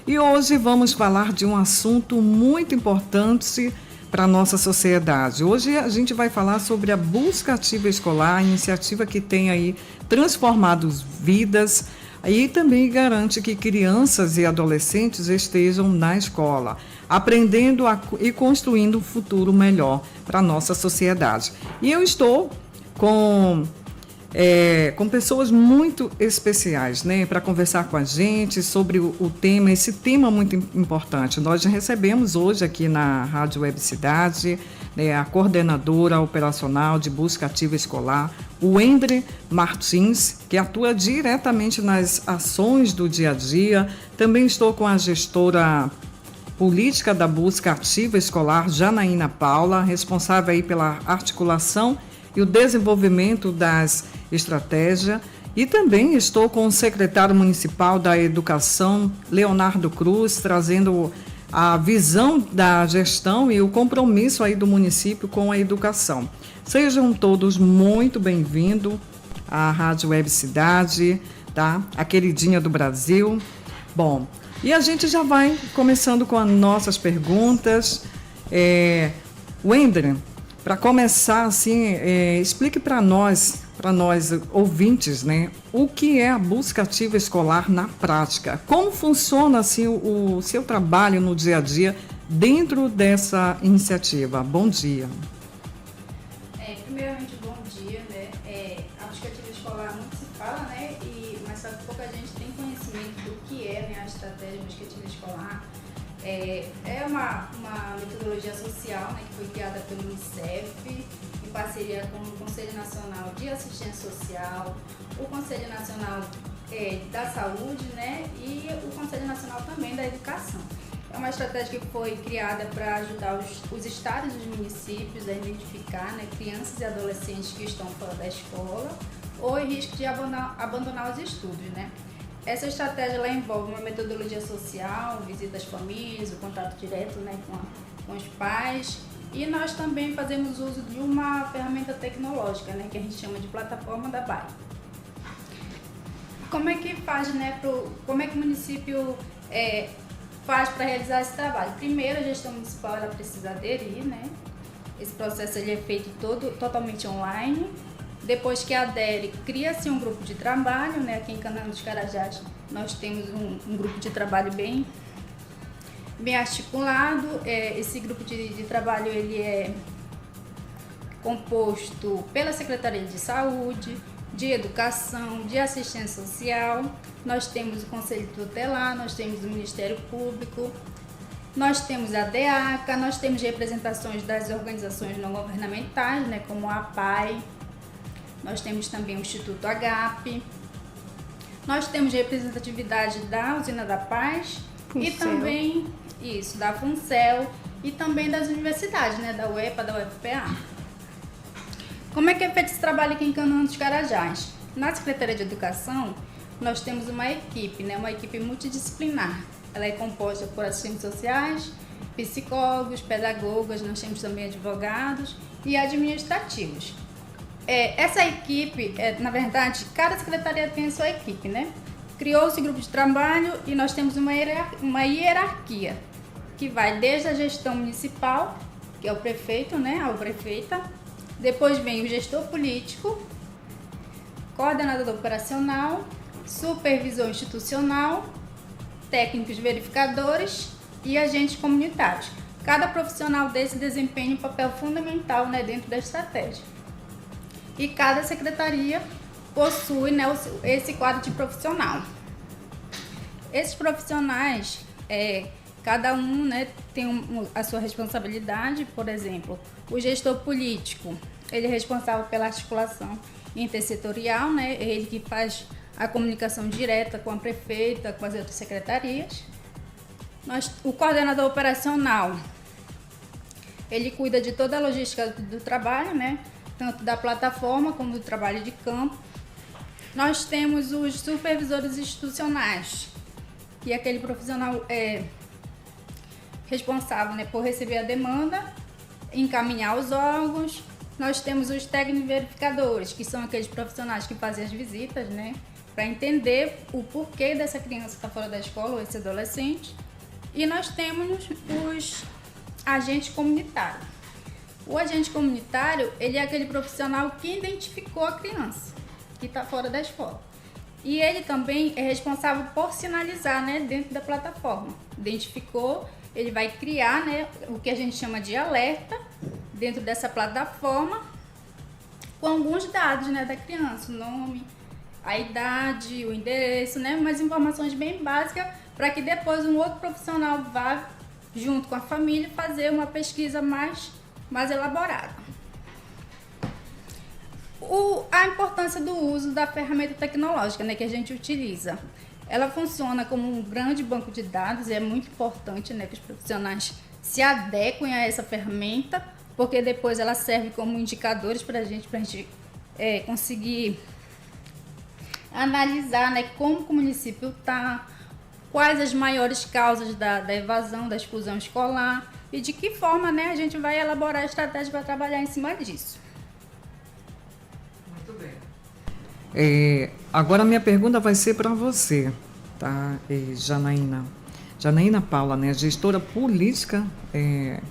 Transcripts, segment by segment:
E hoje vamos falar de um assunto muito importante para a nossa sociedade. Hoje a gente vai falar sobre a busca ativa escolar, a iniciativa que tem aí transformado vidas e também garante que crianças e adolescentes estejam na escola, aprendendo e construindo um futuro melhor para a nossa sociedade. E eu estou com pessoas muito especiais, né, para conversar com a gente sobre o tema, esse tema muito importante. Nós já recebemos hoje aqui na Rádio Web Cidade, né, a coordenadora operacional de busca ativa escolar, o Wendry Martins, que atua diretamente nas ações do dia a dia. Também estou com a gestora política da busca ativa escolar, Janaína Paula, responsável aí pela articulação e o desenvolvimento das estratégias. E também estou com o secretário municipal da Educação, Leonardo Cruz, trazendo a visão da gestão e o compromisso aí do município com a educação. Sejam todos muito bem-vindos à Rádio Web Cidade, tá? A queridinha do Brasil. Bom, e a gente já vai começando com as nossas perguntas. Wendry, para começar, assim, explique para nós ouvintes, né, o que é a busca ativa escolar na prática. Como funciona assim, o seu trabalho no dia a dia dentro dessa iniciativa? Bom dia. Primeiramente, bom dia. Né? A busca ativa escolar muito se fala, né? Mas só que pouca gente tem conhecimento do que é, né, a estratégia de busca ativa escolar. É uma metodologia social, né, que foi criada pelo Unicef, em parceria com o Conselho Nacional de Assistência Social, o Conselho Nacional da Saúde, né, e o Conselho Nacional também da Educação. É uma estratégia que foi criada para ajudar os estados e os municípios a identificar, né, crianças e adolescentes que estão fora da escola ou em risco de abandonar os estudos, né. Essa estratégia ela envolve uma metodologia social, visita às famílias, o contato direto, né, com os pais, e nós também fazemos uso de uma ferramenta tecnológica, né, que a gente chama de plataforma da BAE. Como é que faz, né, como é que o município faz para realizar esse trabalho? Primeiro, a gestão municipal ela precisa aderir, né? Esse processo ele é feito totalmente online. Depois que adere, cria-se um grupo de trabalho, né? Aqui em Canaã dos Carajás nós temos um grupo de trabalho bem articulado. Esse grupo de trabalho ele é composto pela Secretaria de Saúde, de Educação, de Assistência Social. Nós temos o Conselho Tutelar, nós temos o Ministério Público, nós temos a DEACA, nós temos representações das organizações não governamentais, né? Como a APAE. Nós temos também o Instituto AGAP, nós temos representatividade da Usina da Paz e também da FUNCEL e também das universidades, né, da UEPA, da UFPA. Como é que é feito esse trabalho aqui em Canaã dos Carajás? Na Secretaria de Educação, nós temos uma equipe, né, uma equipe multidisciplinar. Ela é composta por assistentes sociais, psicólogos, pedagogas, nós temos também advogados e administrativos. Essa equipe, na verdade, cada secretaria tem a sua equipe, né? Criou-se grupo de trabalho e nós temos uma hierarquia que vai desde a gestão municipal, que é o prefeito, né? A prefeita. Depois vem o gestor político, coordenador operacional, supervisor institucional, técnicos verificadores e agentes comunitários. Cada profissional desse desempenha um papel fundamental, né, dentro da estratégia. E cada secretaria possui, né, esse quadro de profissional. Esses profissionais, cada um, né, tem a sua responsabilidade. Por exemplo, o gestor político, ele é responsável pela articulação intersetorial, né, é ele que faz a comunicação direta com a prefeita, com as outras secretarias. O coordenador operacional, ele cuida de toda a logística do trabalho, né, tanto da plataforma como do trabalho de campo. Nós temos os supervisores institucionais, que é aquele profissional responsável, né, por receber a demanda, encaminhar os órgãos. Nós temos os técnicos verificadores, que são aqueles profissionais que fazem as visitas, né, para entender o porquê dessa criança estar fora da escola ou esse adolescente. E nós temos os agentes comunitários. O agente comunitário, ele é aquele profissional que identificou a criança que está fora da escola. E ele também é responsável por sinalizar, né, dentro da plataforma. Identificou, ele vai criar, né, o que a gente chama de alerta dentro dessa plataforma com alguns dados, né, da criança, o nome, a idade, o endereço, né, umas informações bem básicas para que depois um outro profissional vá junto com a família fazer uma pesquisa mais elaborada. A importância do uso da ferramenta tecnológica, né, que a gente utiliza. Ela funciona como um grande banco de dados e é muito importante, né, que os profissionais se adequem a essa ferramenta, porque depois ela serve como indicadores para a gente conseguir analisar, né, como que o município está, quais as maiores causas da evasão, da exclusão escolar e de que forma, né, a gente vai elaborar estratégias para trabalhar em cima disso. Muito bem. Agora a minha pergunta vai ser para você, tá, Janaína? Janaína Paula, né, gestora política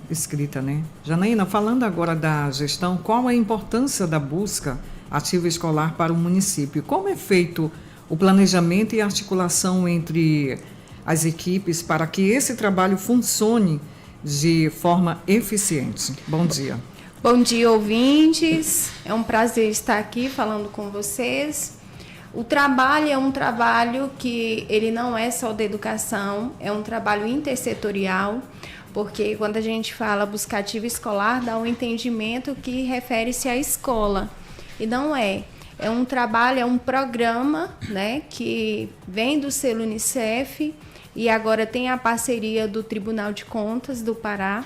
escrita, né? Janaína, falando agora da gestão, qual a importância da busca ativa escolar para o município? Como é feito o planejamento e articulação entre as equipes para que esse trabalho funcione de forma eficiente? Bom dia. Bom dia, ouvintes. É um prazer estar aqui falando com vocês. O trabalho é um trabalho que ele não é só da educação, é um trabalho intersetorial, porque quando a gente fala busca ativa escolar, dá um entendimento que refere-se à escola. E não é. É um trabalho, é um programa, né, que vem do selo Unicef e agora tem a parceria do Tribunal de Contas do Pará.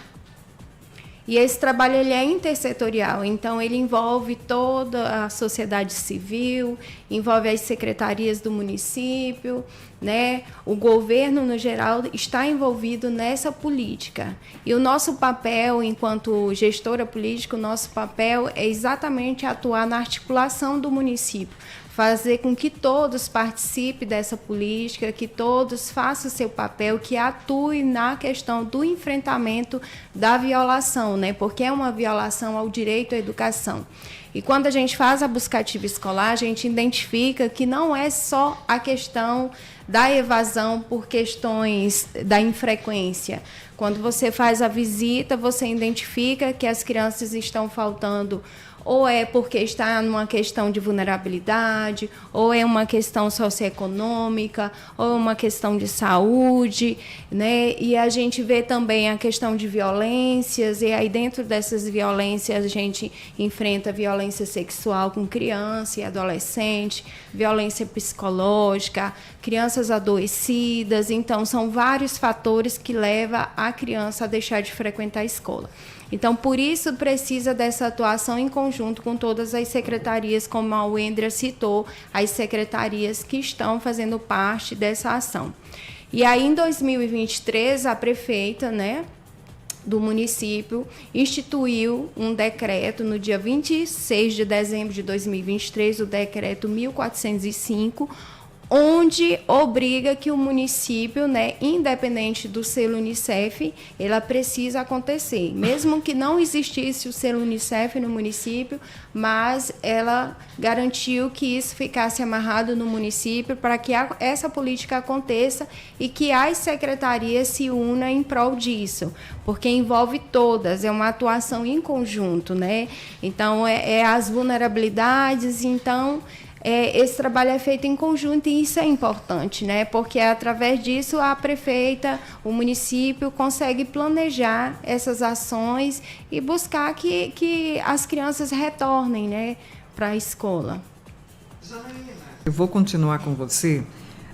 E esse trabalho ele é intersetorial, então ele envolve toda a sociedade civil, envolve as secretarias do município, né? O governo, no geral, está envolvido nessa política. E o nosso papel, enquanto gestora política, o nosso papel é exatamente atuar na articulação do município, fazer com que todos participem dessa política, que todos façam o seu papel, que atuem na questão do enfrentamento da violação, né? Porque é uma violação ao direito à educação. E quando a gente faz a busca ativa escolar, a gente identifica que não é só a questão da evasão por questões da infrequência. Quando você faz a visita, você identifica que as crianças estão faltando ou é porque está numa questão de vulnerabilidade, ou é uma questão socioeconômica, ou uma questão de saúde, né? E a gente vê também a questão de violências, e aí dentro dessas violências a gente enfrenta violência sexual com criança e adolescente, violência psicológica, crianças adoecidas. Então, são vários fatores que levam a criança a deixar de frequentar a escola. Então, por isso, precisa dessa atuação em conjunto com todas as secretarias, como a Wendra citou, as secretarias que estão fazendo parte dessa ação. E aí, em 2023, a prefeita, né, do município instituiu um decreto no dia 26 de dezembro de 2023, o decreto 1405, onde obriga que o município, né, independente do selo Unicef, ela precisa acontecer. Mesmo que não existisse o selo Unicef no município, mas ela garantiu que isso ficasse amarrado no município para que essa política aconteça e que as secretarias se unam em prol disso, porque envolve todas, é uma atuação em conjunto, né? Então, as vulnerabilidades, então... esse trabalho é feito em conjunto e isso é importante, né? Porque através disso a prefeita, o município consegue planejar essas ações e buscar que as crianças retornem, né, para a escola. Eu vou continuar com você.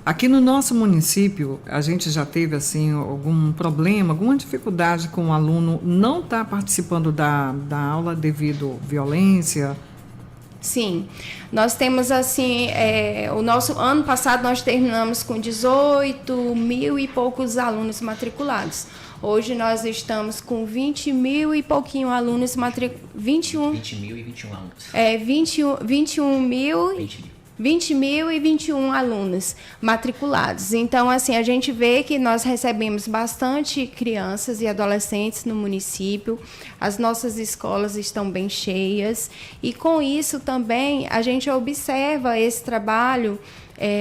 Aqui no nosso município, a gente já teve assim algum problema, alguma dificuldade com o aluno não estar participando da aula devido à violência? Sim, nós temos assim, o nosso ano passado nós terminamos com 18 mil e poucos alunos matriculados. Hoje nós estamos com 20 mil e pouquinho alunos matriculados. 20 mil e 21 alunos. 21 mil. 20 mil. 20.021 alunos matriculados. Então, assim, a gente vê que nós recebemos bastante crianças e adolescentes no município, as nossas escolas estão bem cheias, e com isso também a gente observa esse trabalho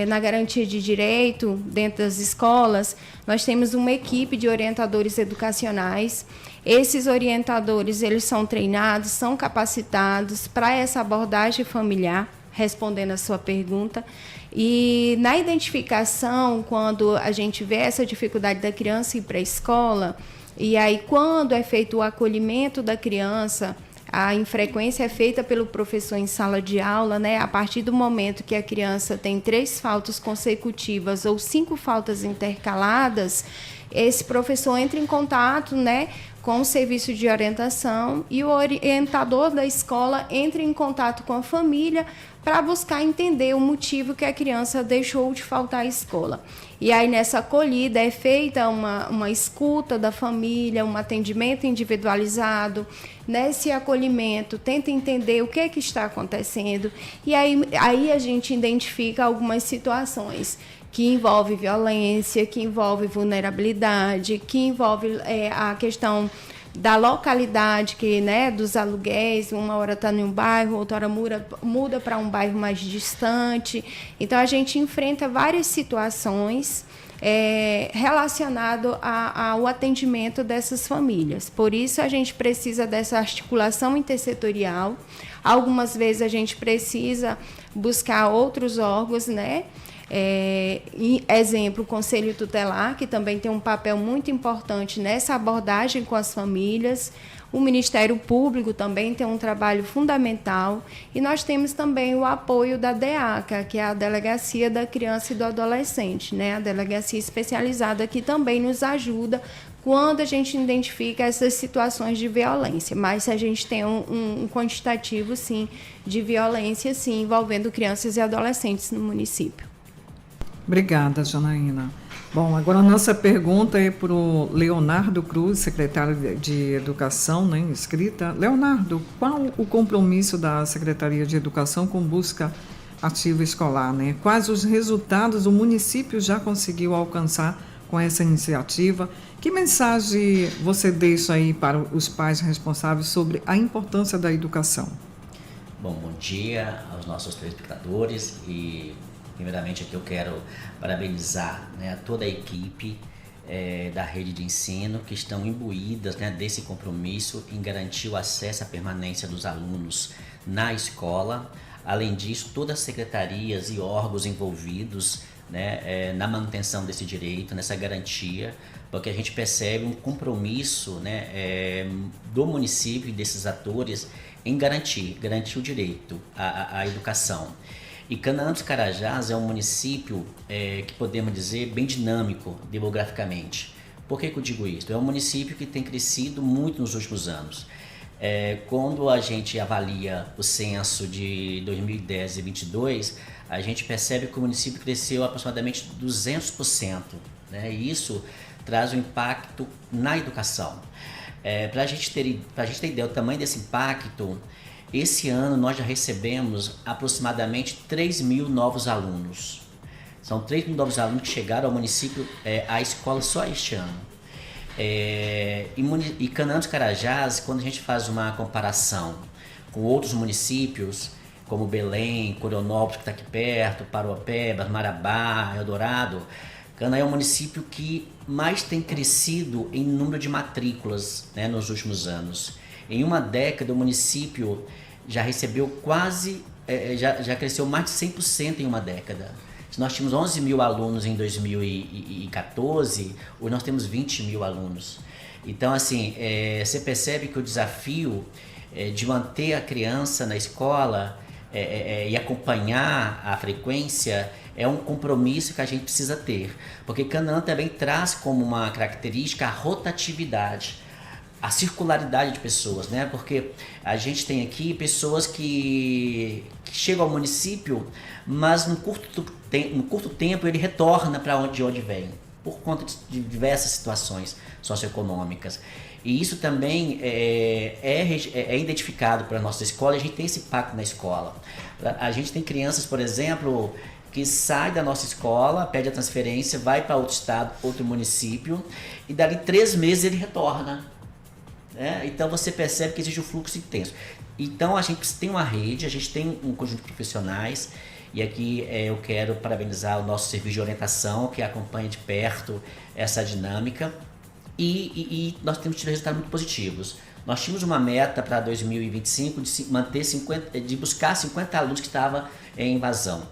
na garantia de direito dentro das escolas. Nós temos uma equipe de orientadores educacionais. Esses orientadores, eles são treinados, são capacitados para essa abordagem familiar, respondendo a sua pergunta. E na identificação, quando a gente vê essa dificuldade da criança ir para a escola, e aí quando é feito o acolhimento da criança, a infrequência é feita pelo professor em sala de aula, né? A partir do momento que a criança tem 3 faltas consecutivas ou 5 faltas intercaladas, esse professor entra em contato, né, com o serviço de orientação, e o orientador da escola entra em contato com a família para buscar entender o motivo que a criança deixou de faltar à escola. E aí, nessa acolhida, é feita uma escuta da família, um atendimento individualizado. Nesse acolhimento, tenta entender o que é que está acontecendo, e aí a gente identifica algumas situações que envolve violência, que envolve vulnerabilidade, que envolve a questão da localidade, que, né, dos aluguéis, uma hora está em um bairro, outra hora muda para um bairro mais distante. Então, a gente enfrenta várias situações relacionadas ao atendimento dessas famílias. Por isso, a gente precisa dessa articulação intersetorial. Algumas vezes, a gente precisa buscar outros órgãos, né? Exemplo, o Conselho Tutelar, que também tem um papel muito importante nessa abordagem com as famílias. O Ministério Público também tem um trabalho fundamental, e nós temos também o apoio da DEACA, que é a Delegacia da Criança e do Adolescente, né? A delegacia especializada, que também nos ajuda quando a gente identifica essas situações de violência. Mas se a gente tem um quantitativo, sim, de violência, sim, envolvendo crianças e adolescentes no município. Obrigada, Janaína. Bom, agora a nossa pergunta é para o Leonardo Cruz, secretário de Educação, né, inscrita. Leonardo, qual o compromisso da Secretaria de Educação com busca ativa escolar, né? Quais os resultados o município já conseguiu alcançar com essa iniciativa? Que mensagem você deixa aí para os pais responsáveis sobre a importância da educação? Bom dia aos nossos telespectadores, e primeiramente aqui eu quero parabenizar, né, toda a equipe da rede de ensino, que estão imbuídas, né, desse compromisso em garantir o acesso à permanência dos alunos na escola. Além disso, todas as secretarias e órgãos envolvidos, né, na manutenção desse direito, nessa garantia, porque a gente percebe um compromisso, né, do município e desses atores em garantir o direito à educação. E Canaã dos Carajás é um município que podemos dizer bem dinâmico demograficamente. Por que eu digo isso? É um município que tem crescido muito nos últimos anos. Quando a gente avalia o censo de 2010 e 2022, a gente percebe que o município cresceu aproximadamente 200%, né? E isso traz um impacto na educação. Para a gente ter ideia do tamanho desse impacto, esse ano nós já recebemos aproximadamente 3.000 novos alunos. São 3.000 novos alunos que chegaram ao município, à escola só este ano. E Canaã dos Carajás, quando a gente faz uma comparação com outros municípios, como Belém, Coronópolis, que está aqui perto, Paropebas, Marabá, Eldorado, Canaã é um município que mais tem crescido em número de matrículas, né, nos últimos anos. Em uma década, o município já recebeu já cresceu mais de 100% em uma década. Se nós tínhamos 11.000 alunos em 2014, hoje nós temos 20.000 alunos. Então, assim, você percebe que o desafio de manter a criança na escola e acompanhar a frequência é um compromisso que a gente precisa ter. Porque Canaã também traz como uma característica a rotatividade, a circularidade de pessoas, né? Porque a gente tem aqui pessoas que chegam ao município, mas no curto tempo ele retorna para onde vem. por conta de diversas situações socioeconômicas. E isso também é identificado para a nossa escola, e a gente tem esse impacto na escola. A gente tem crianças, por exemplo, que sai da nossa escola, pede a transferência, vai para outro estado, outro município, e dali 3 meses ele retorna. Então você percebe que existe um fluxo intenso. Então a gente tem uma rede, a gente tem um conjunto de profissionais, e aqui eu quero parabenizar o nosso serviço de orientação, que acompanha de perto essa dinâmica, e nós temos tido resultados muito positivos. Nós tínhamos uma meta para 2025 de buscar 50 alunos que estavam em invasão.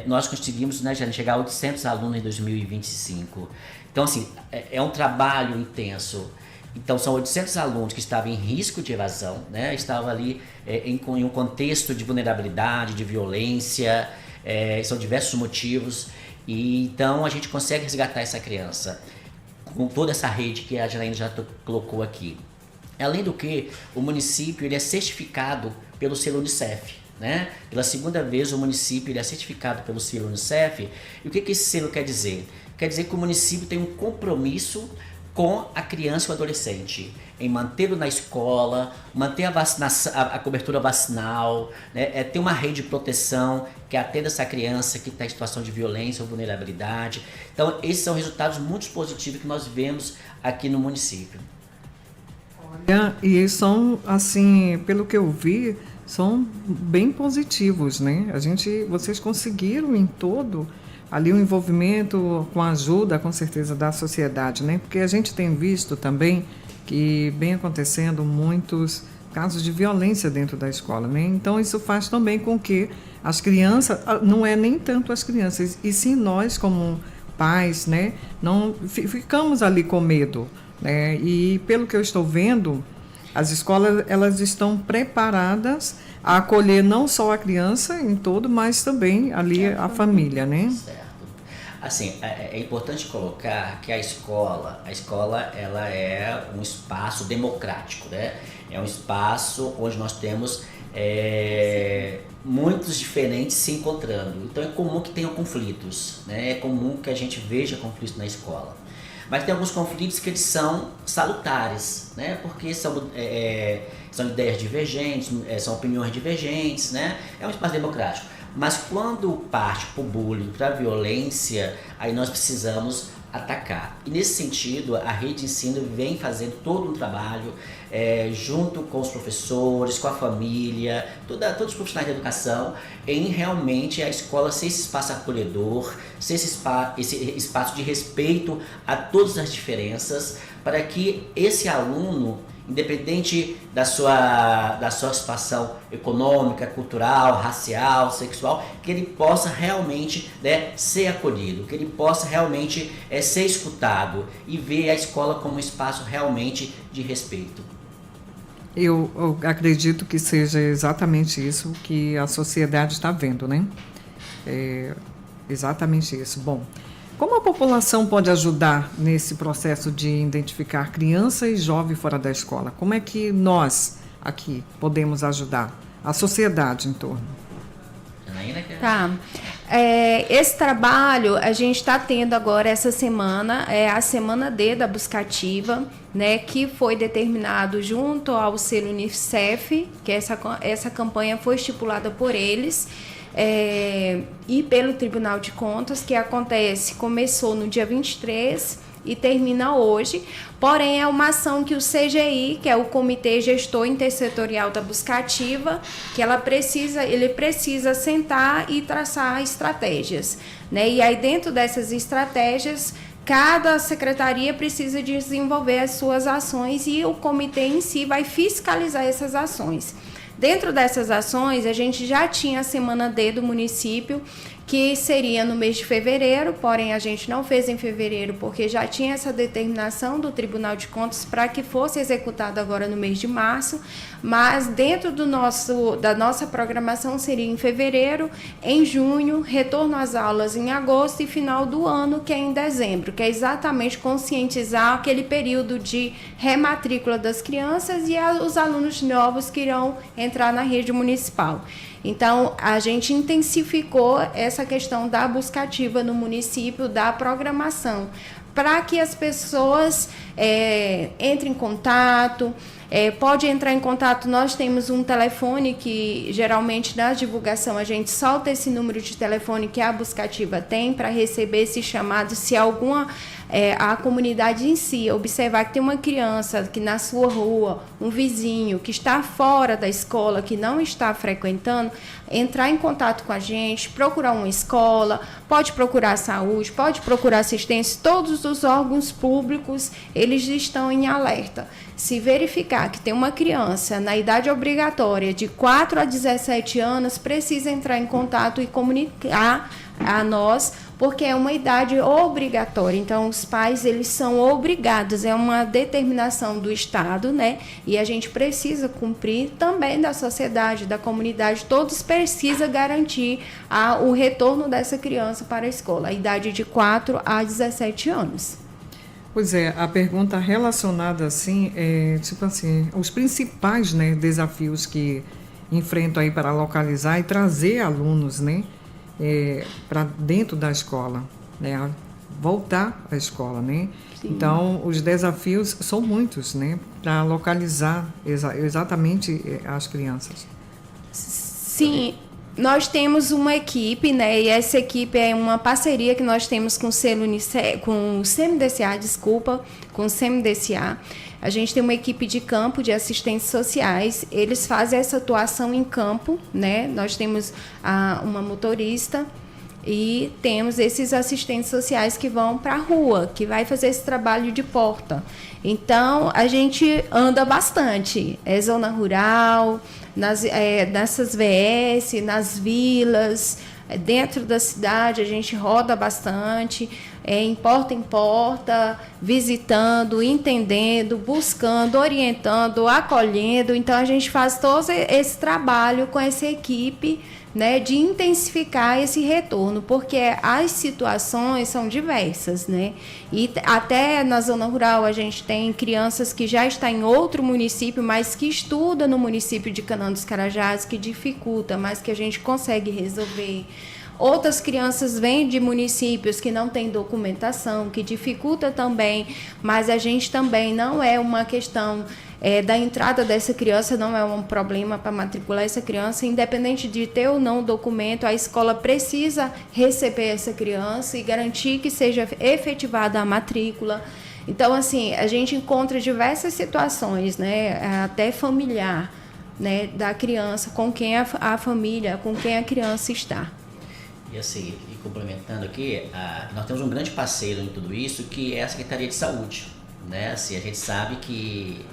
Nós conseguimos, né, chegar a 800 alunos em 2025. Então, assim, é um trabalho intenso. Então, são 800 alunos que estavam em risco de evasão, né? Estavam ali em um contexto de vulnerabilidade, de violência, são diversos motivos. E então, a gente consegue resgatar essa criança com toda essa rede que a Janaína já colocou aqui. Além do que, o município ele é certificado pelo selo Unicef, né? Pela segunda vez o município ele é certificado pelo selo Unicef. E o que esse selo quer dizer? Quer dizer que o município tem um compromisso com a criança e o adolescente, em mantê-lo na escola, manter a cobertura vacinal, né? Ter uma rede de proteção que atenda essa criança que está em situação de violência ou vulnerabilidade. Então, esses são resultados muito positivos que nós vemos aqui no município. Olha, e são, assim, pelo que eu vi, são bem positivos, né? Vocês conseguiram em todo ali o envolvimento com a ajuda, com certeza, da sociedade, né? Porque a gente tem visto também que vem acontecendo muitos casos de violência dentro da escola, né? Então, isso faz também com que as crianças, não é nem tanto as crianças, e sim nós como pais, né? Não ficamos ali com medo, né? E pelo que eu estou vendo, as escolas elas estão preparadas a acolher não só a criança em todo, mas também ali a família, né? Certo. Assim, é importante colocar que a escola ela é um espaço democrático, né? É um espaço onde nós temos muitos diferentes se encontrando. Então é comum que tenham conflitos, né? É comum que a gente veja conflitos na escola. Mas tem alguns conflitos que eles são salutares, né? Porque são ideias divergentes, são opiniões divergentes, né? É um espaço democrático. Mas quando parte para o bullying, para a violência, aí nós precisamos atacar. E nesse sentido, a rede de ensino vem fazendo todo um trabalho junto com os professores, com a família, todos os profissionais de educação, em realmente a escola ser esse espaço acolhedor, ser esse espaço de respeito a todas as diferenças, para que esse aluno, independente da sua situação econômica, cultural, racial, sexual, que ele possa realmente, né, ser acolhido, que ele possa realmente ser escutado e ver a escola como um espaço realmente de respeito. Eu acredito que seja exatamente isso que a sociedade está vendo, né? Exatamente isso. Bom, como a população pode ajudar nesse processo de identificar criança e jovem fora da escola? Como é que nós aqui podemos ajudar a sociedade em torno? Tá. Esse trabalho a gente está tendo agora essa semana, a semana D da Buscativa, né, que foi determinado junto ao selo Unicef, que essa campanha foi estipulada por eles. E pelo Tribunal de Contas, que começou no dia 23 e termina hoje, porém é uma ação que o CGI, que é o Comitê Gestor Intersetorial da Buscativa, que ele precisa sentar e traçar estratégias, né? E aí dentro dessas estratégias, cada secretaria precisa desenvolver as suas ações e o comitê em si vai fiscalizar essas ações. Dentro dessas ações, a gente já tinha a Semana D do município, que seria no mês de fevereiro, porém a gente não fez em fevereiro porque já tinha essa determinação do Tribunal de Contas para que fosse executado agora no mês de março, mas dentro da nossa programação seria em fevereiro, em junho, retorno às aulas em agosto e final do ano, que é em dezembro, que é exatamente conscientizar aquele período de rematrícula das crianças e os alunos novos que irão entrar na rede municipal. Então, a gente intensificou essa questão da busca ativa no município, da programação, para que as pessoas entrem em contato. Pode entrar em contato, nós temos um telefone que geralmente na divulgação a gente solta esse número de telefone que a Buscativa tem para receber esse chamado se alguma a comunidade em si observar que tem uma criança que na sua rua, um vizinho que está fora da escola, que não está frequentando, entrar em contato com a gente, procurar uma escola, pode procurar a saúde, pode procurar assistência, todos os órgãos públicos, eles estão em alerta. Se verificar que tem uma criança na idade obrigatória de 4 a 17 anos, precisa entrar em contato e comunicar a nós, porque é uma idade obrigatória. Então, os pais, eles são obrigados, é uma determinação do Estado, né? E a gente precisa cumprir também da sociedade, da comunidade, todos precisam garantir o retorno dessa criança para a escola, a idade de 4 a 17 anos. Pois é, a pergunta relacionada assim tipo assim, os principais, né, desafios que enfrentam aí para localizar e trazer alunos, né, para dentro da escola, né, voltar à escola, né? Sim. Então, os desafios são muitos, né, para localizar exatamente as crianças. Sim. Nós temos uma equipe, né? E essa equipe é uma parceria que nós temos com o CMDCA. A gente tem uma equipe de campo de assistentes sociais. Eles fazem essa atuação em campo, né? Nós temos uma motorista e temos esses assistentes sociais que vão para a rua, que vai fazer esse trabalho de porta. Então, a gente anda bastante. É zona rural, nessas VS, nas vilas, dentro da cidade, a gente roda bastante, em porta, visitando, entendendo, buscando, orientando, acolhendo. Então, a gente faz todo esse trabalho com essa equipe, né, de intensificar esse retorno, porque as situações são diversas, né? E até na zona rural a gente tem crianças que já estão em outro município, mas que estudam no município de Canaã dos Carajás, que dificulta, mas que a gente consegue resolver. Outras crianças vêm de municípios que não têm documentação, que dificulta também, mas a gente também não é uma questão da entrada dessa criança, não é um problema para matricular essa criança, independente de ter ou não o documento, a escola precisa receber essa criança e garantir que seja efetivada a matrícula. Então, assim, a gente encontra diversas situações, né, até familiar, né, da criança, com quem a família, com quem a criança está. E assim, e complementando aqui, nós temos um grande parceiro em tudo isso, que é a Secretaria de Saúde, né? Assim, a gente sabe que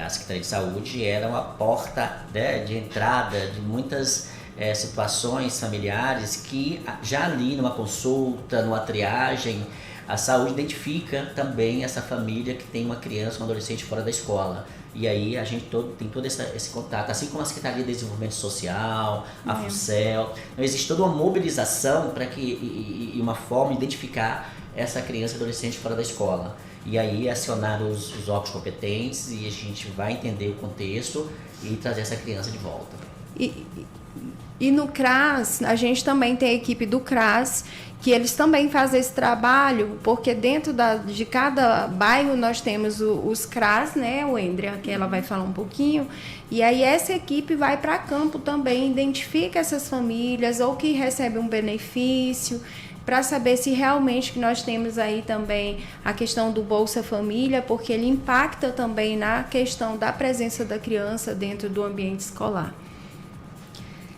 a Secretaria de Saúde era uma porta, né, de entrada de muitas situações familiares que já ali numa consulta, numa triagem, a saúde identifica também essa família que tem uma criança, um adolescente fora da escola. E aí a gente tem todo esse contato, assim como a Secretaria de Desenvolvimento Social, a FUCEL. Então, existe toda uma mobilização para e uma forma de identificar essa criança e adolescente fora da escola. E aí acionar os órgãos competentes e a gente vai entender o contexto e trazer essa criança de volta. E no CRAS, a gente também tem a equipe do CRAS, que eles também fazem esse trabalho, porque dentro de cada bairro nós temos os CRAS, né, o Andrea, que ela vai falar um pouquinho, e aí essa equipe vai para campo também, identifica essas famílias ou que recebem um benefício, para saber se realmente que nós temos aí também a questão do Bolsa Família, porque ele impacta também na questão da presença da criança dentro do ambiente escolar.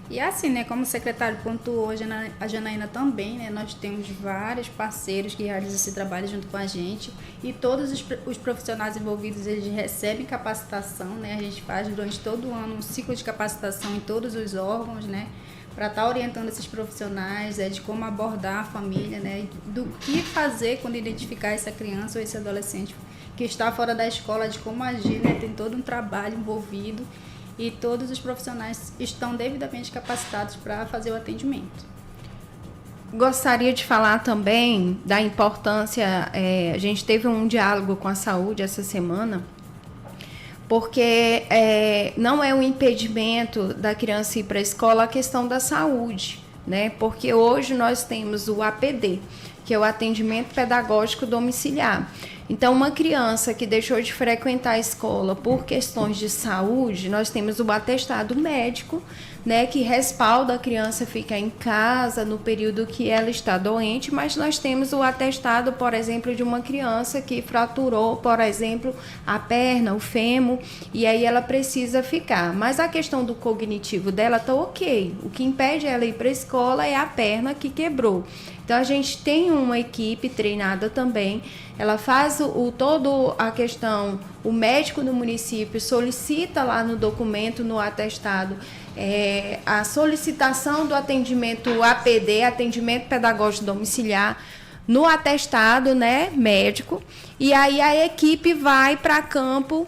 E assim, né, como o secretário pontuou, a Janaína também, né, nós temos vários parceiros que realizam esse trabalho junto com a gente, e todos os profissionais envolvidos, eles recebem capacitação, né, a gente faz durante todo o ano um ciclo de capacitação em todos os órgãos, né, para estar orientando esses profissionais de como abordar a família, né, do que fazer quando identificar essa criança ou esse adolescente que está fora da escola, de como agir, né, tem todo um trabalho envolvido. E todos os profissionais estão devidamente capacitados para fazer o atendimento. Gostaria de falar também da importância, a gente teve um diálogo com a saúde essa semana, porque não é um impedimento da criança ir para a escola a questão da saúde, né? Porque hoje nós temos o APD, que é o atendimento pedagógico domiciliar. Então, uma criança que deixou de frequentar a escola por questões de saúde, nós temos o atestado médico, né, que respalda a criança ficar em casa no período que ela está doente, mas nós temos o atestado, por exemplo, de uma criança que fraturou, por exemplo, a perna, o fêmur, e aí ela precisa ficar. Mas a questão do cognitivo dela está ok. O que impede ela ir para a escola é a perna que quebrou. Então, a gente tem uma equipe treinada também, ela faz toda a questão, o médico do município solicita lá no documento, no atestado, a solicitação do atendimento APD, atendimento pedagógico domiciliar, no atestado, né, médico, e aí a equipe vai para campo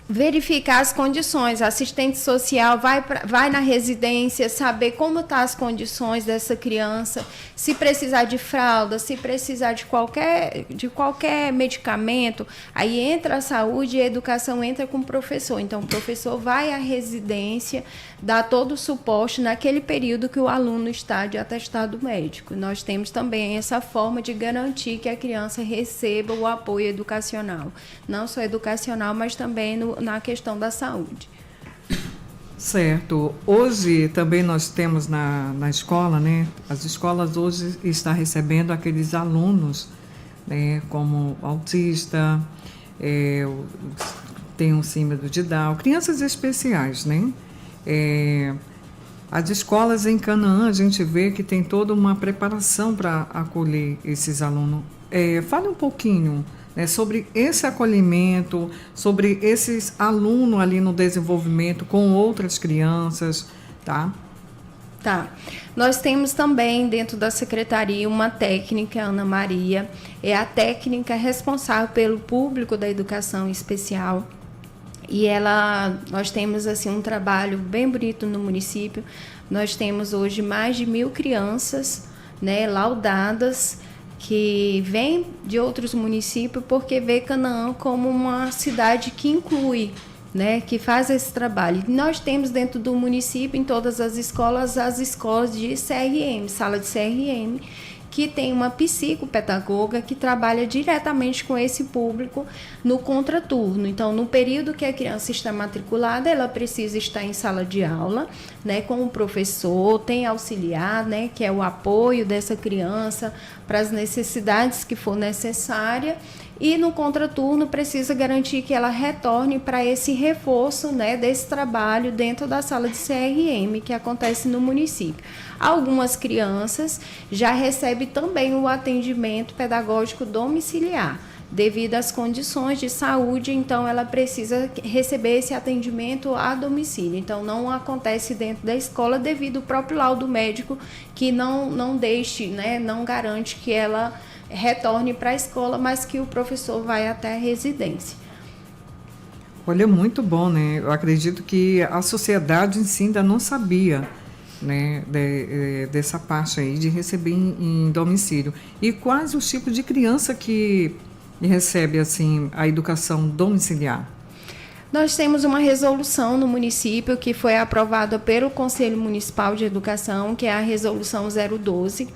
verificar as condições. A assistente social vai na residência saber como estão as condições dessa criança, se precisar de fralda, se precisar de qualquer medicamento, aí entra a saúde e a educação entra com o professor. Então, o professor vai à residência, dá todo o suporte naquele período que o aluno está de atestado médico. Nós temos também essa forma de garantir que a criança receba o apoio educacional, não só educacional, mas também na questão da saúde. Certo. Hoje também nós temos na escola, né? As escolas hoje estão recebendo aqueles alunos, né, como autista, tem um síndrome de Down, crianças especiais, né? As escolas em Canaã, a gente vê que tem toda uma preparação para acolher esses alunos. Fale um pouquinho, né, sobre esse acolhimento, sobre esses alunos ali no desenvolvimento com outras crianças, tá? Tá. Nós temos também dentro da secretaria uma técnica, Ana Maria, é a técnica responsável pelo público da educação especial. E nós temos assim um trabalho bem bonito no município. Nós temos hoje mais de 1.000 crianças, né, laudadas, que vêm de outros municípios porque vê Canaã como uma cidade que inclui, né, que faz esse trabalho. Nós temos dentro do município, em todas as escolas de CRM, sala de CRM, que tem uma psicopedagoga que trabalha diretamente com esse público no contraturno. Então, no período que a criança está matriculada, ela precisa estar em sala de aula, né, com o professor, tem auxiliar, né, que é o apoio dessa criança para as necessidades que for necessária. E no contraturno precisa garantir que ela retorne para esse reforço, né, desse trabalho dentro da sala de CRM que acontece no município. Algumas crianças já recebem também o atendimento pedagógico domiciliar. Devido às condições de saúde, então ela precisa receber esse atendimento a domicílio. Então não acontece dentro da escola devido ao próprio laudo médico que não deixe, né, não garante que ela retorne para a escola, mas que o professor vai até a residência. Olha, muito bom, né? Eu acredito que a sociedade em si ainda não sabia, né, dessa parte aí de receber em domicílio. E quais os tipos de criança que recebe assim a educação domiciliar? Nós temos uma resolução no município que foi aprovada pelo Conselho Municipal de Educação, que é a resolução 012.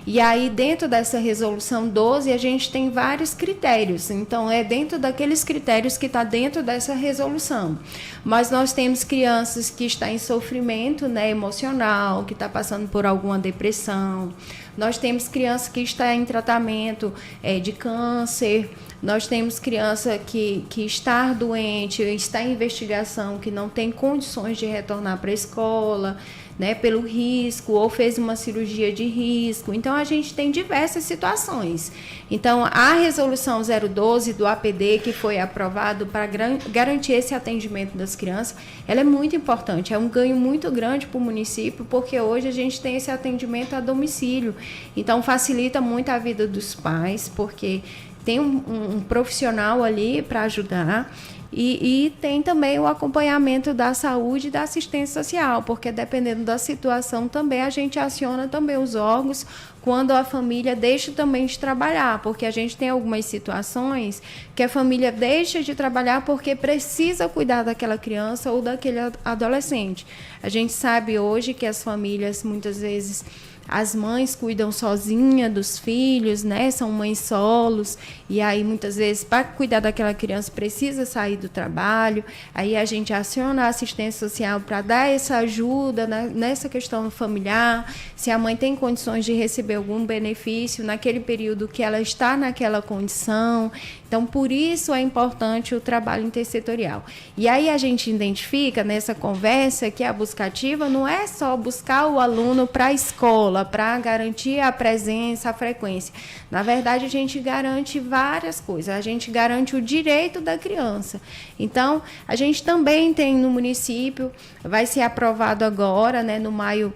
E aí, dentro dessa resolução 12, a gente tem vários critérios. Então, é dentro daqueles critérios que está dentro dessa resolução. Mas nós temos crianças que estão em sofrimento, né, emocional, que está passando por alguma depressão. Nós temos criança que está em tratamento de câncer. Nós temos criança que está doente, está em investigação, que não tem condições de retornar para a escola, né, pelo risco, ou fez uma cirurgia de risco. Então, a gente tem diversas situações. Então, a resolução 012 do APD, que foi aprovado para garantir esse atendimento das crianças, ela é muito importante, é um ganho muito grande para o município, porque hoje a gente tem esse atendimento a domicílio. Então, facilita muito a vida dos pais, porque tem um profissional ali para ajudar. E tem também o acompanhamento da saúde e da assistência social, porque dependendo da situação também a gente aciona também os órgãos quando a família deixa também de trabalhar, porque a gente tem algumas situações que a família deixa de trabalhar porque precisa cuidar daquela criança ou daquele adolescente. A gente sabe hoje que as famílias muitas vezes as mães cuidam sozinha dos filhos, né? São mães solos, e aí muitas vezes para cuidar daquela criança precisa sair do trabalho. Aí a gente aciona a assistência social para dar essa ajuda nessa questão familiar, se a mãe tem condições de receber algum benefício naquele período que ela está naquela condição. Então, por isso é importante o trabalho intersetorial. E aí a gente identifica nessa conversa que a buscativa não é só buscar o aluno para a escola, para garantir a presença, a frequência. Na verdade, a gente garante várias coisas. A gente garante o direito da criança. Então, a gente também tem no município, vai ser aprovado agora, né, no Maio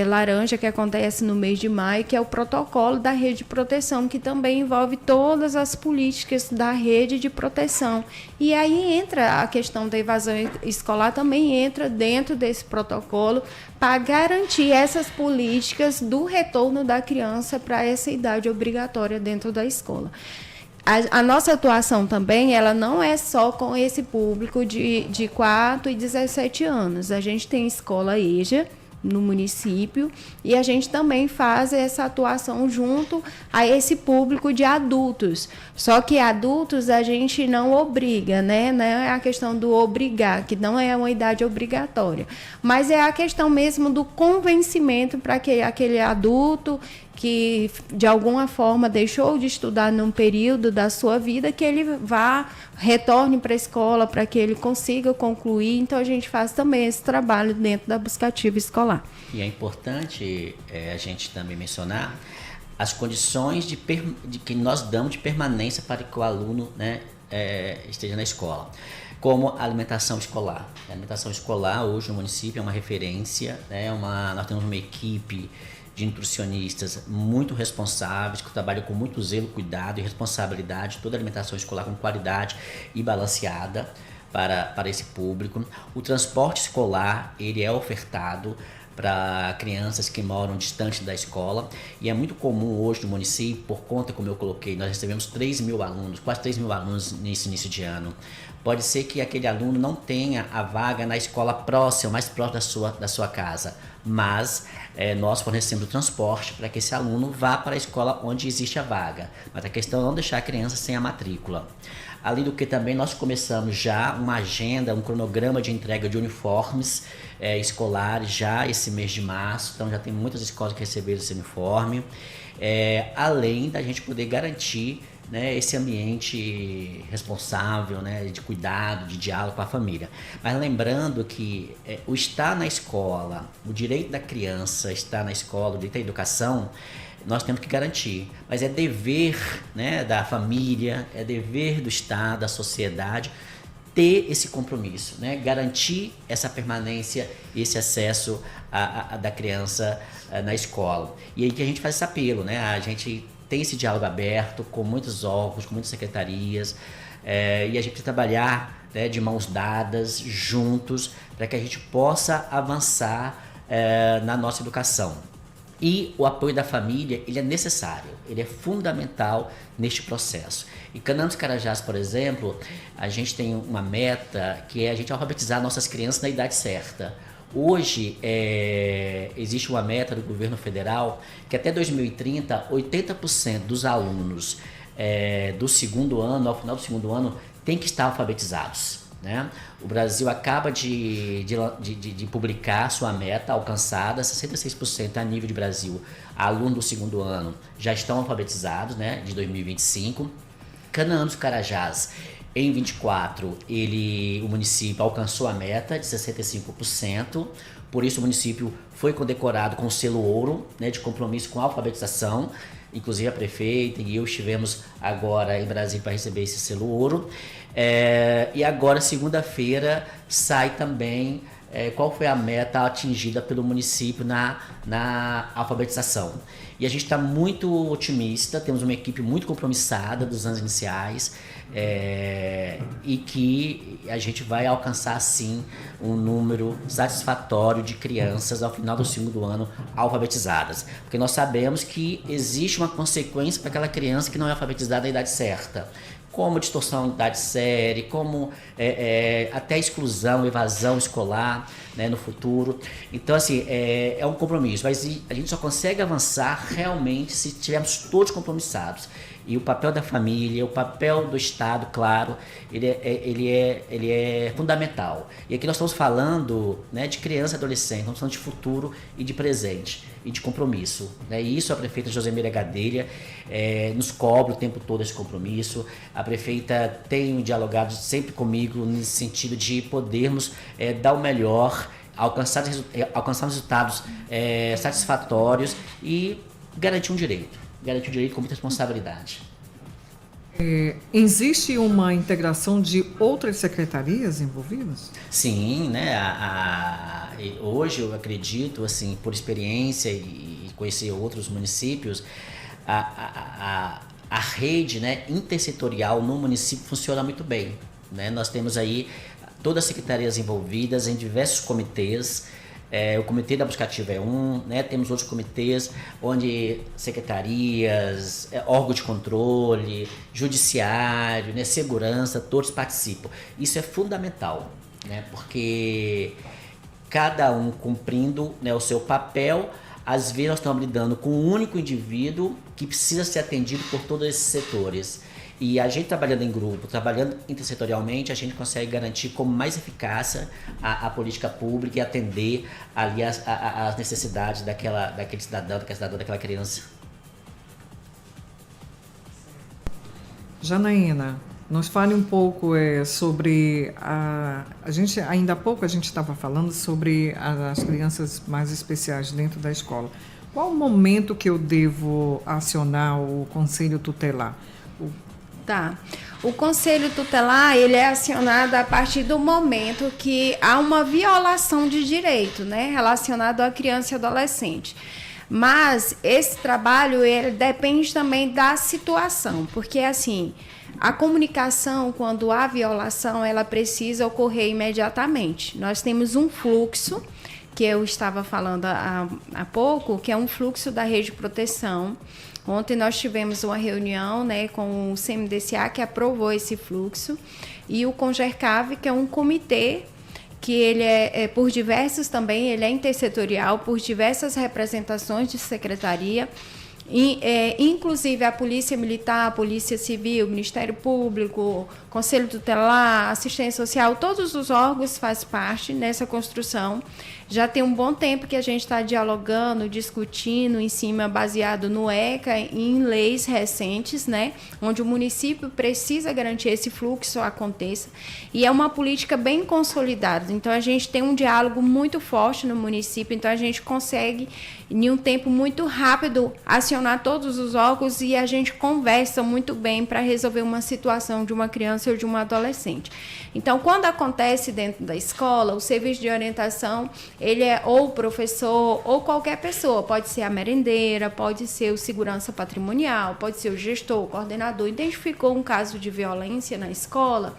Laranja, que acontece no mês de maio, que é o protocolo da rede de proteção, que também envolve todas as políticas da rede de proteção. E aí entra a questão da evasão escolar, também entra dentro desse protocolo para garantir essas políticas do retorno da criança para essa idade obrigatória dentro da escola. A nossa atuação também, ela não é só com esse público de 4 e 17 anos. A gente tem escola EJA no município e a gente também faz essa atuação junto a esse público de adultos. Só que adultos a gente não obriga, né? Não é a questão do obrigar, que não é uma idade obrigatória, mas é a questão mesmo do convencimento para que aquele adulto que de alguma forma deixou de estudar num período da sua vida, que ele retorne para a escola, para que ele consiga concluir. Então a gente faz também esse trabalho dentro da buscativa escolar. E é importante a gente também mencionar as condições de que nós damos de permanência para que o aluno, né, esteja na escola, como a alimentação escolar. A alimentação escolar hoje no município é uma referência, né, nós temos uma equipe de nutricionistas muito responsáveis, que trabalham com muito zelo, cuidado e responsabilidade, toda a alimentação escolar com qualidade e balanceada para esse público. O transporte escolar, ele é ofertado para crianças que moram distante da escola, e é muito comum hoje no município, por conta, como eu coloquei, nós recebemos 3.000 alunos, quase 3.000 alunos nesse início de ano. Pode ser que aquele aluno não tenha a vaga na escola próxima, mais próxima da sua casa, mas nós fornecemos o transporte para que esse aluno vá para a escola onde existe a vaga. Mas a questão é não deixar a criança sem a matrícula. Além do que também nós começamos já uma agenda, um cronograma de entrega de uniformes escolares já esse mês de março, então já tem muitas escolas que receberam esse uniforme, além da gente poder garantir, né, esse ambiente responsável, né, de cuidado, de diálogo com a família. Mas lembrando que o estar na escola, o direito da criança estar na escola, o direito à educação, nós temos que garantir. Mas é dever, né, da família, é dever do Estado, da sociedade, ter esse compromisso, né, garantir essa permanência e esse acesso da criança na escola. E aí que a gente faz esse apelo, né, a gente tem esse diálogo aberto com muitos órgãos, com muitas secretarias, e a gente precisa trabalhar, né, de mãos dadas, juntos, para que a gente possa avançar na nossa educação. E o apoio da família, ele é necessário, ele é fundamental neste processo. Em Canaã dos Carajás, por exemplo, a gente tem uma meta que é a gente alfabetizar nossas crianças na idade certa. Hoje, existe uma meta do governo federal que até 2030, 80% dos alunos do segundo ano, ao final do segundo ano, tem que estar alfabetizados, né? O Brasil acaba de publicar sua meta alcançada, 66% a nível de Brasil. Alunos do segundo ano já estão alfabetizados, né, de 2025. Canaã dos Carajás, em 24, o município alcançou a meta de 65%, por isso o município foi condecorado com o selo ouro, né, de compromisso com a alfabetização. Inclusive a prefeita e eu estivemos agora em Brasília para receber esse selo ouro. E agora, segunda-feira, sai também qual foi a meta atingida pelo município na alfabetização. E a gente está muito otimista, temos uma equipe muito compromissada dos anos iniciais, e que a gente vai alcançar sim um número satisfatório de crianças ao final do segundo ano alfabetizadas, porque nós sabemos que existe uma consequência para aquela criança que não é alfabetizada na idade certa, como distorção de idade série, como até exclusão, evasão escolar, né, no futuro. Então, assim, é um compromisso, mas a gente só consegue avançar realmente se estivermos todos compromissados. E o papel da família, o papel do Estado, claro, ele é fundamental. E aqui nós estamos falando, né, de criança e adolescente, estamos falando de futuro e de presente e de compromisso, né? E isso a prefeita Josemira Gadelha nos cobra o tempo todo esse compromisso. A prefeita tem dialogado sempre comigo nesse sentido de podermos dar o melhor, alcançar resultados satisfatórios e garantir um direito com muita responsabilidade. Existe uma integração de outras secretarias envolvidas? Sim, né? Hoje eu acredito, assim, por experiência e conhecer outros municípios, a rede, né, intersetorial no município funciona muito bem, né? Nós temos aí todas as secretarias envolvidas em diversos comitês. O Comitê da Buscativa é né? Temos outros comitês onde secretarias, órgão de controle, judiciário, né? Segurança, todos participam. Isso é fundamental, né? Porque cada um cumprindo, né, o seu papel, às vezes nós estamos lidando com um único indivíduo que precisa ser atendido por todos esses setores. E a gente trabalhando em grupo, trabalhando intersetorialmente, a gente consegue garantir com mais eficácia a política pública e atender ali as necessidades daquele cidadão, daquela criança. Janaína, nos fale um pouco sobre a gente, ainda há pouco a gente estava falando sobre as crianças mais especiais dentro da escola. Qual o momento que eu devo acionar o Conselho Tutelar? Tá. O Conselho Tutelar, ele é acionado a partir do momento que há uma violação de direito, né, relacionado à criança e adolescente. Mas esse trabalho, ele depende também da situação, porque assim, a comunicação, quando há violação, ela precisa ocorrer imediatamente. Nós temos um fluxo, que eu estava falando há pouco, que é um fluxo da rede de proteção. Ontem nós tivemos uma reunião, né, com o CMDCA, que aprovou esse fluxo, e o Congercave, que é um comitê que ele por diversos também, ele é intersetorial, por diversas representações de secretaria, inclusive a Polícia Militar, a Polícia Civil, Ministério Público, Conselho Tutelar, Assistência Social, todos os órgãos fazem parte nessa construção. Já tem um bom tempo que a gente está dialogando, discutindo em cima, baseado no ECA, em leis recentes, né, onde o município precisa garantir esse fluxo aconteça. E é uma política bem consolidada. Então, a gente tem um diálogo muito forte no município, então a gente consegue, em um tempo muito rápido, acionar todos os órgãos e a gente conversa muito bem para resolver uma situação de uma criança ou de um adolescente. Então, quando acontece dentro da escola, o serviço de orientação, ele é ou o professor ou qualquer pessoa, pode ser a merendeira, pode ser o segurança patrimonial, pode ser o gestor, o coordenador, identificou um caso de violência na escola,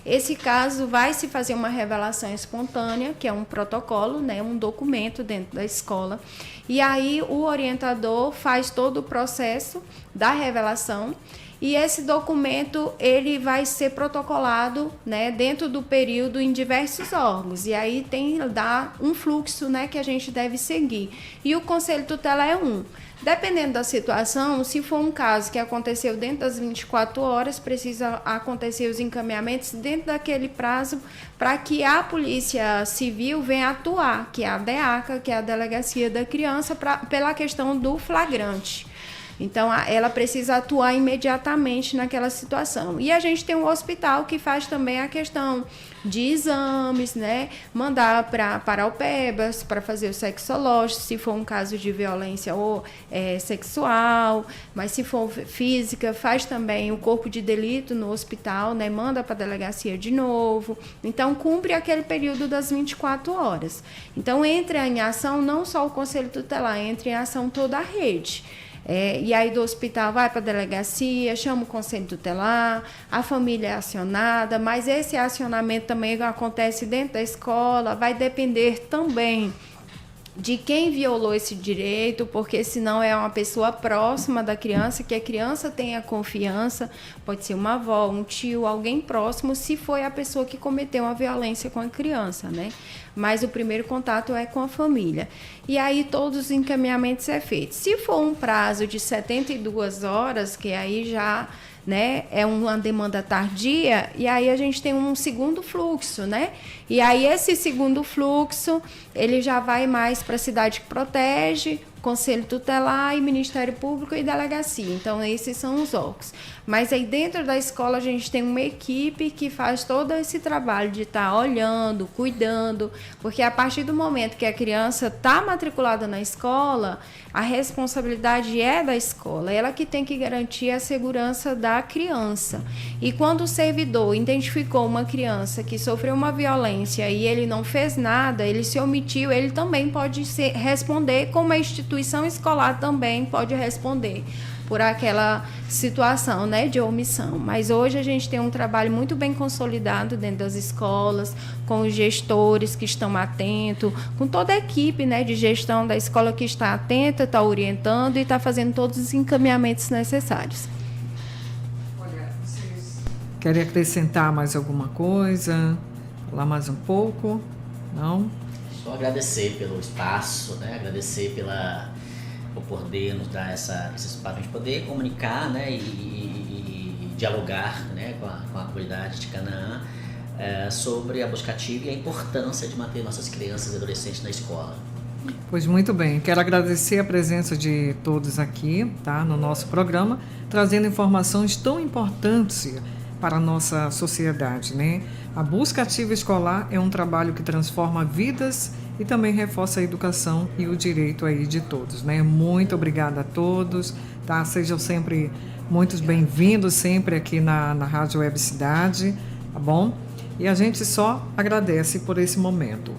esse caso vai se fazer uma revelação espontânea, que é um protocolo, né, um documento dentro da escola, e aí o orientador faz todo o processo da revelação. E esse documento, ele vai ser protocolado, né, dentro do período em diversos órgãos. E aí dá um fluxo, né, que a gente deve seguir. E o Conselho Tutelar é um. Dependendo da situação, se for um caso que aconteceu dentro das 24 horas, precisa acontecer os encaminhamentos dentro daquele prazo para que a Polícia Civil venha atuar, que é a DEACA, que é a Delegacia da Criança, pela questão do flagrante. Então, ela precisa atuar imediatamente naquela situação. E a gente tem um hospital que faz também a questão de exames, né? Mandar para UPEBAS, para fazer o sexológico, se for um caso de violência ou sexual, mas se for física, faz também o corpo de delito no hospital, né? Manda para a delegacia de novo. Então, cumpre aquele período das 24 horas. Então, entra em ação não só o Conselho Tutelar, entra em ação toda a rede. E aí do hospital vai para a delegacia, chama o Conselho Tutelar, a família é acionada, mas esse acionamento também acontece dentro da escola, vai depender também de quem violou esse direito, porque senão é uma pessoa próxima da criança, que a criança tenha confiança, pode ser uma avó, um tio, alguém próximo, se foi a pessoa que cometeu uma violência com a criança, né? Mas o primeiro contato é com a família. E aí todos os encaminhamentos é feito. Se for um prazo de 72 horas, que aí já, né, é uma demanda tardia, e aí a gente tem um segundo fluxo, né? E aí esse segundo fluxo, ele já vai mais para a cidade que protege, Conselho Tutelar e Ministério Público e Delegacia. Então, esses são os órgãos. Mas aí dentro da escola a gente tem uma equipe que faz todo esse trabalho de estar olhando, cuidando, porque a partir do momento que a criança está matriculada na escola, a responsabilidade é da escola, ela que tem que garantir a segurança da criança. E quando o servidor identificou uma criança que sofreu uma violência e ele não fez nada, ele se omitiu, ele também pode responder, como a instituição escolar também pode responder por aquela situação, né, de omissão. Mas hoje a gente tem um trabalho muito bem consolidado dentro das escolas, com os gestores que estão atentos, com toda a equipe, né, de gestão da escola que está atenta, está orientando e está fazendo todos os encaminhamentos necessários. Olha, vocês querem acrescentar mais alguma coisa? Falar mais um pouco? Não? Só agradecer pelo espaço, né, agradecer por poder nos dar esse espaço para a gente poder comunicar, né, e dialogar, né, com a comunidade de Canaã sobre a busca ativa e a importância de manter nossas crianças e adolescentes na escola. Pois muito bem, quero agradecer a presença de todos aqui, tá, no nosso programa, trazendo informações tão importantes para a nossa sociedade, né? A busca ativa escolar é um trabalho que transforma vidas e também reforça a educação e o direito aí de todos, né? Muito obrigada a todos, tá? Sejam sempre muito bem-vindos sempre aqui na Rádio Web Cidade, tá bom? E a gente só agradece por esse momento.